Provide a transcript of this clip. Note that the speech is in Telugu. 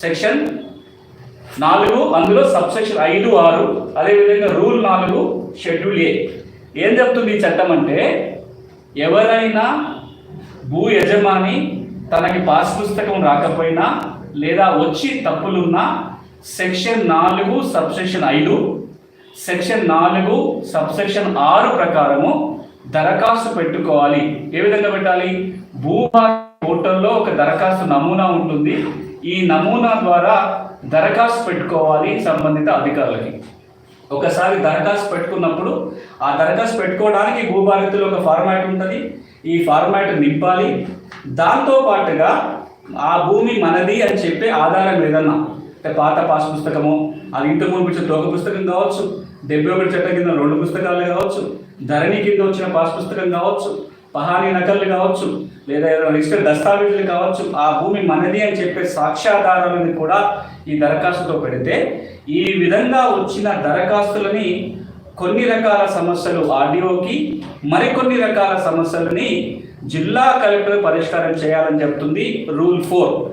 సెక్షన్ 4 అందులో సబ్ సెక్షన్ 5, 6 అదేవిధంగా రూల్ 4 షెడ్యూల్ ఏ ఏం చెప్తుంది ఈ చట్టం అంటే, ఎవరైనా భూ యజమాని తనకి పాస్ పుస్తకం రాకపోయినా లేదా వచ్చి తప్పులున్నా section 4 sub section 5 section 4 sub section 6 ప్రకారము దరఖాస్తు పెట్టుకోవాలి. ఏ విధంగా పెట్టాలి? భూభారతి పోర్టల్లో ఒక దరఖాస్తు నమూనా ఉంటుంది. ఈ నమూనా ద్వారా దరఖాస్తు పెట్టుకోవాలి సంబంధిత అధికారులకి. ఒకసారి దరఖాస్తు పెట్టుకున్నప్పుడు ఆ దరఖాస్తు పెట్టుకోవడానికి భూభారతిలో ఒక ఫార్మాట్ ఉంటుంది. ఈ ఫార్మాట్ నింపాలి. దాంతో పాటుగా ఆ భూమి మనది అని చెప్పే ఆధారం ఏదన్నా, అంటే పాత పాస్ పుస్తకము, అది ఇంతకు ముందు వచ్చిన తోక పుస్తకం కావచ్చు, 71 చట్టం కింద 2 పుస్తకాలు కావచ్చు, ధరణి కింద వచ్చిన పాస్ పుస్తకం కావచ్చు, పహానీ నకళ్ళు కావచ్చు, లేదా ఏదైనా రిజిస్టర్ దస్తావేజులు కావచ్చు, ఆ భూమి మనది అని చెప్పే సాక్ష్యాధారాలను కూడా ఈ దరఖాస్తుతో పెడితే, ఈ విధంగా వచ్చిన దరఖాస్తులని కొన్ని రకాల సమస్యలు ఆర్డీఓకి, మరికొన్ని రకాల సమస్యలని జిల్లా కలెక్టర్ పరిష్కారం చేయాలని చెప్తుంది రూల్ 4.